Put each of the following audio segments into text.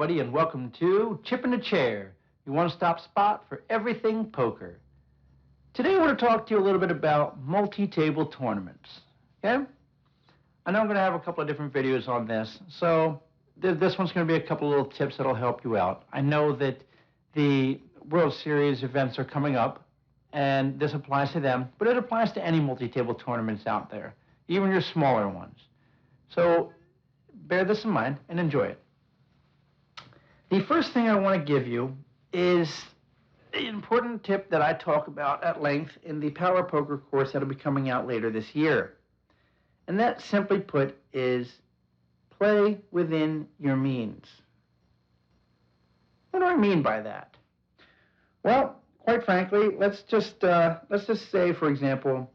everybody, and welcome to Chip in a Chair, your one-stop spot for everything poker. Today I want to talk to you a little bit about multi-table tournaments, okay? I know I'm going to have a couple of different videos on this, so this one's going to be a couple of little tips that'll help you out. I know that the World Series events are coming up, and this applies to them, but it applies to any multi-table tournaments out there, even your smaller ones. So bear this in mind and enjoy it. The first thing I want to give you is an important tip that I talk about at length in the Power Poker course that'll be coming out later this year. And that, simply put, is play within your means. What do I mean by that? Well, quite frankly, let's just say, for example,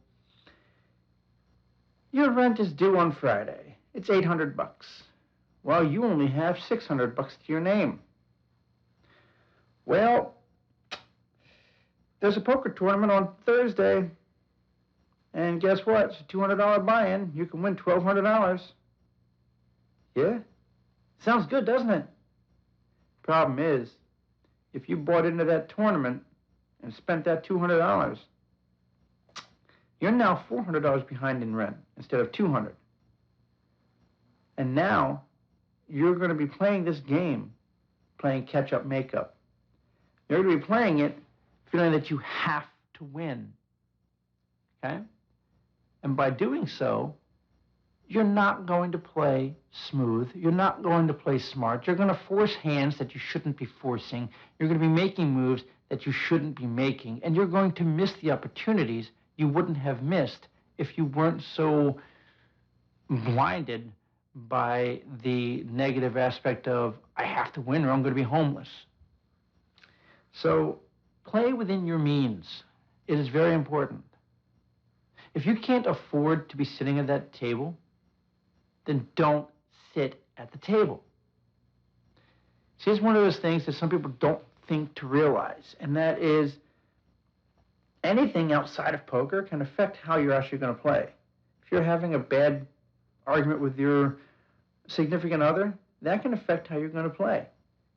your rent is due on Friday. It's $800. Well, you only have $600 to your name. Well, there's a poker tournament on Thursday, and guess what? It's a $200 buy-in. You can win $1,200. Yeah? Sounds good, doesn't it? Problem is, if you bought into that tournament and spent that $200, you're now $400 behind in rent instead of $200. And now you're going to be playing this game, playing catch-up makeup. You're going to be playing it feeling that you have to win, okay? And by doing so, you're not going to play smooth. You're not going to play smart. You're going to force hands that you shouldn't be forcing. You're going to be making moves that you shouldn't be making. And you're going to miss the opportunities you wouldn't have missed if you weren't so blinded by the negative aspect of, I have to win or I'm going to be homeless. So play within your means. It is very important. If you can't afford to be sitting at that table, then don't sit at the table. See, it's one of those things that some people don't think to realize, and that is anything outside of poker can affect how you're actually going to play. If you're having a bad argument with your significant other, that can affect how you're going to play.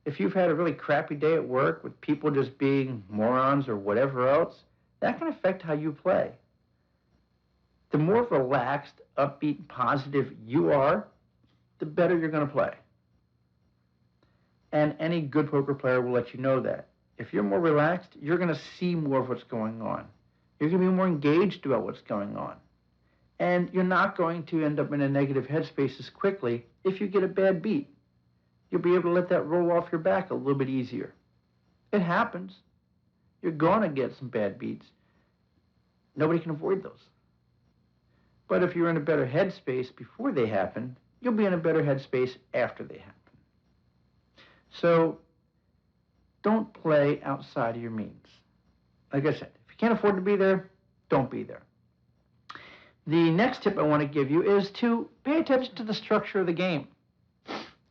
If you've had a really crappy day at work with people just being morons or whatever else, that can affect how you play. The more relaxed, upbeat, positive you are, the better you're going to play. And any good poker player will let you know that. If you're more relaxed, you're going to see more of what's going on. You're going to be more engaged about what's going on. And you're not going to end up in a negative headspace as quickly if you get a bad beat. You'll be able to let that roll off your back a little bit easier. It happens. You're going to get some bad beats. Nobody can avoid those. But if you're in a better headspace before they happen, you'll be in a better headspace after they happen. So don't play outside of your means. Like I said, if you can't afford to be there, don't be there. The next tip I want to give you is to pay attention to the structure of the game.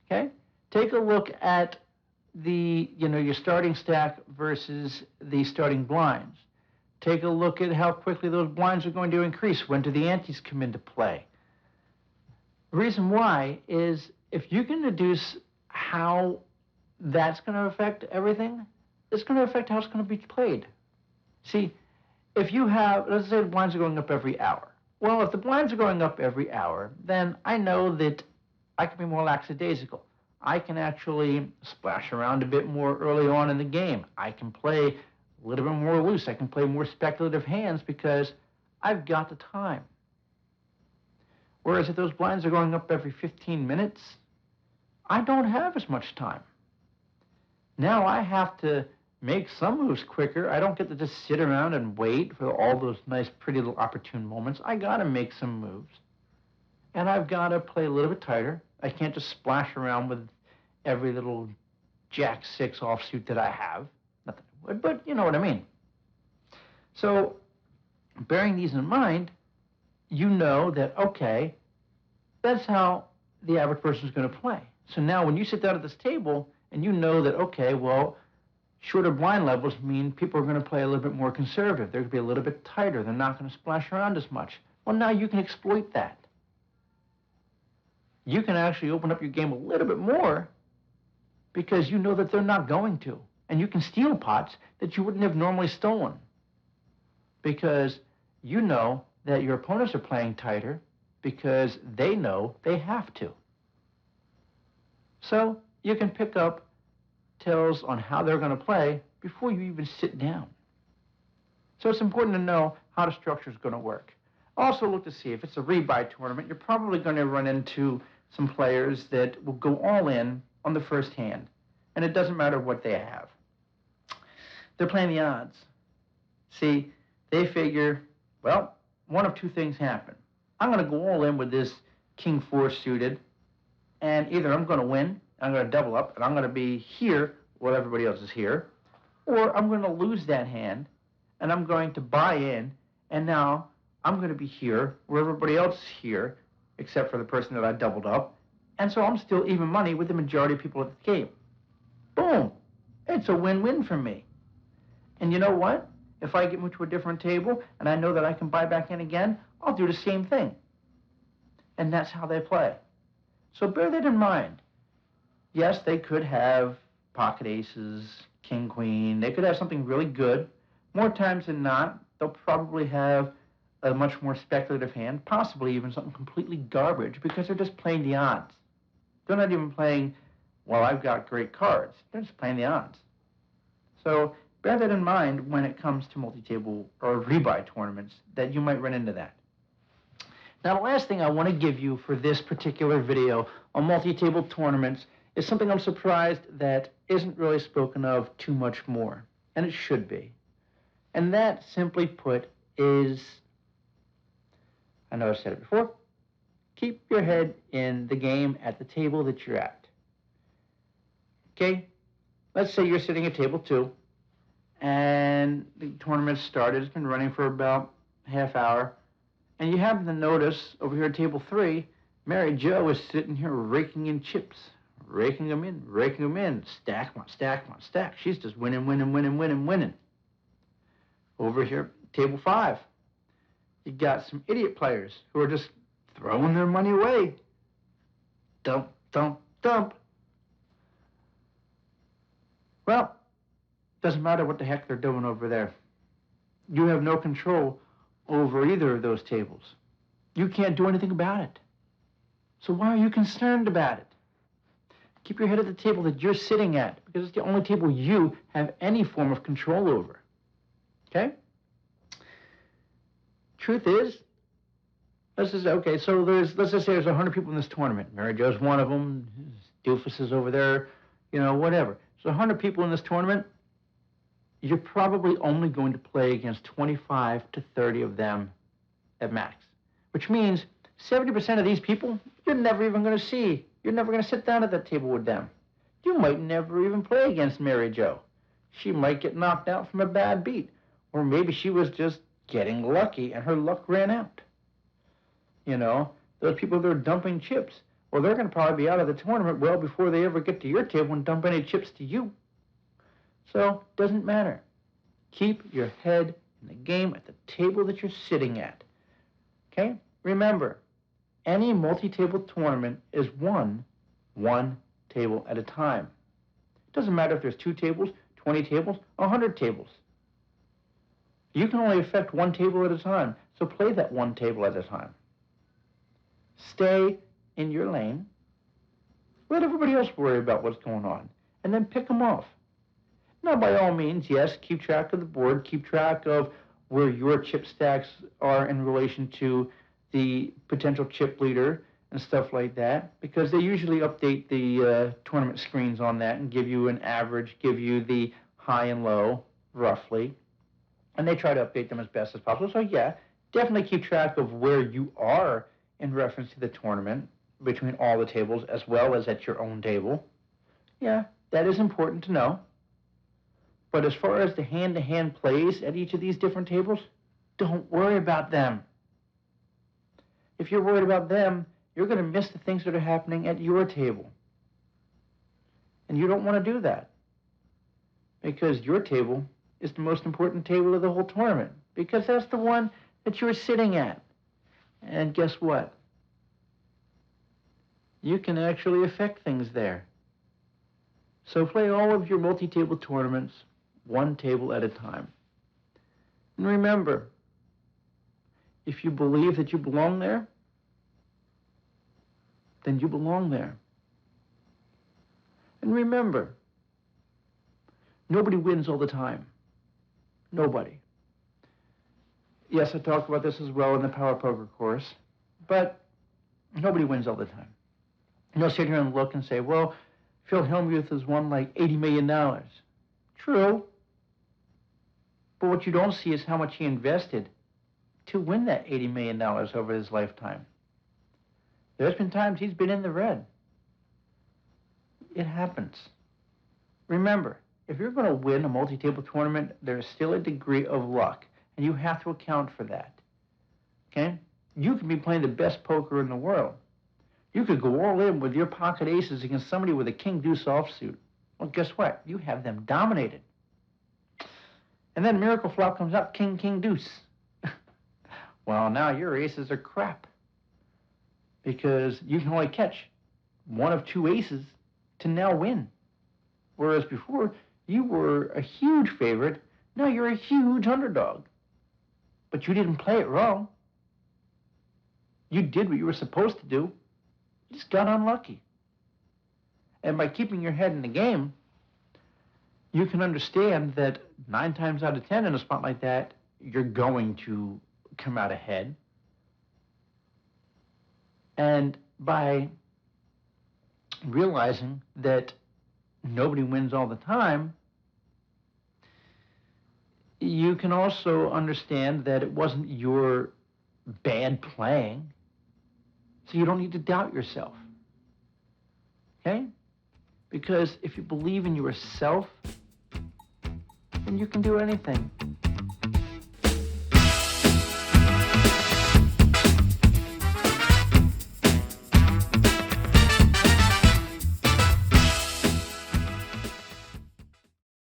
Okay? Take a look at the, your starting stack versus the starting blinds. Take a look at how quickly those blinds are going to increase. When do the antes come into play? The reason why is if you can deduce how that's going to affect everything, it's going to affect how it's going to be played. See, if you have, let's say the blinds are going up every hour. Well, if the blinds are going up every hour, then I know that I can be more lackadaisical. I can actually splash around a bit more early on in the game. I can play a little bit more loose. I can play more speculative hands because I've got the time. Whereas if those blinds are going up every 15 minutes, I don't have as much time. Now I have to make some moves quicker. I don't get to just sit around and wait for all those nice, pretty little opportune moments. I got to make some moves. And I've got to play a little bit tighter. I can't just splash around with every little Jack-6 offsuit that I have. Not that I would, but you know what I mean. So, bearing these in mind, you know that, okay, that's how the average person is going to play. So now when you sit down at this table and you know that, okay, well, shorter blind levels mean people are going to play a little bit more conservative. They're going to be a little bit tighter. They're not going to splash around as much. Well, now you can exploit that. You can actually open up your game a little bit more because you know that they're not going to. And you can steal pots that you wouldn't have normally stolen because you know that your opponents are playing tighter because they know they have to. So you can pick up tells on how they're going to play before you even sit down. So it's important to know how the structure is going to work. Also look to see if it's a rebuy tournament, you're probably going to run into some players that will go all in on the first hand. And it doesn't matter what they have. They're playing the odds. See, they figure, well, one of two things happen. I'm going to go all in with this King 4 suited, and either I'm going to win, I'm going to double up, and I'm going to be here while everybody else is here, or I'm going to lose that hand, and I'm going to buy in, and now I'm going to be here where everybody else is here, except for the person that I doubled up, and so I'm still even money with the majority of people at the game. Boom! It's a win-win for me. And you know what? If I get moved to a different table and I know that I can buy back in again, I'll do the same thing. And that's how they play. So bear that in mind. Yes, they could have pocket aces, king, queen. They could have something really good. More times than not, they'll probably have a much more speculative hand, possibly even something completely garbage because they're just playing the odds. They're not even playing, well, I've got great cards. They're just playing the odds. So bear that in mind when it comes to multi-table or rebuy tournaments, that you might run into that. Now, the last thing I want to give you for this particular video on multi-table tournaments is something I'm surprised that isn't really spoken of too much more, and it should be. And that, simply put, is, I know I've said it before, keep your head in the game at the table that you're at. Okay? Let's say you're sitting at table 2, and the tournament started. It's been running for about half hour. And you happen to notice over here at table 3, Mary Jo is sitting here raking in chips. Raking them in. Stack one, stack one, stack. She's just winning. Over here at table 5, you got some idiot players who are just throwing their money away. Dump, dump, dump. Well, doesn't matter what the heck they're doing over there. You have no control over either of those tables. You can't do anything about it. So why are you concerned about it? Keep your head at the table that you're sitting at, because it's the only table you have any form of control over. Okay? Truth is, let's just say there's 100 people in this tournament. Mary Jo's one of them. Doofus is over there. You know, whatever. So 100 people in this tournament, you're probably only going to play against 25 to 30 of them at max, which means 70% of these people you're never even going to see. You're never going to sit down at that table with them. You might never even play against Mary Jo. She might get knocked out from a bad beat, or maybe she was just getting lucky and her luck ran out. You know, those people that are dumping chips, well, they're going to probably be out of the tournament well before they ever get to your table and dump any chips to you. So, doesn't matter. Keep your head in the game at the table that you're sitting at. Okay? Remember, any multi-table tournament is one table at a time. It doesn't matter if there's 2 tables, 20 tables, 100 tables. You can only affect one table at a time, so play that one table at a time. Stay in your lane. Let everybody else worry about what's going on, and then pick them off. Now, by all means, yes, keep track of the board, keep track of where your chip stacks are in relation to the potential chip leader and stuff like that, because they usually update the tournament screens on that and give you an average, give you the high and low, roughly, and they try to update them as best as possible. So, yeah, definitely keep track of where you are in reference to the tournament between all the tables as well as at your own table. Yeah, that is important to know. But as far as the hand-to-hand plays at each of these different tables, don't worry about them. If you're worried about them, you're going to miss the things that are happening at your table. And you don't want to do that, because your table is the most important table of the whole tournament, because that's the one that you're sitting at. And guess what? You can actually affect things there. So play all of your multi-table tournaments one table at a time. And remember, if you believe that you belong there, then you belong there. And remember, nobody wins all the time. Nobody. Yes, I talk about this as well in the Power Poker course, but nobody wins all the time. You'll sit here and look and say, well, Phil Hellmuth has won like $80 million. True. But what you don't see is how much he invested to win that $80 million over his lifetime. There's been times he's been in the red. It happens. Remember, if you're going to win a multi-table tournament, there's still a degree of luck, and you have to account for that. Okay? You can be playing the best poker in the world. You could go all in with your pocket aces against somebody with a king-deuce offsuit. Well, guess what? You have them dominated. And then miracle flop comes up, king, king, deuce. Well, now your aces are crap, because you can only catch one of two aces to now win. Whereas before, you were a huge favorite, now you're a huge underdog. But you didn't play it wrong. You did what you were supposed to do. You just got unlucky. And by keeping your head in the game, you can understand that 9 times out of 10 in a spot like that, you're going to come out ahead. And by realizing that nobody wins all the time, you can also understand that it wasn't your bad playing, so you don't need to doubt yourself. Okay? Because if you believe in yourself, then you can do anything.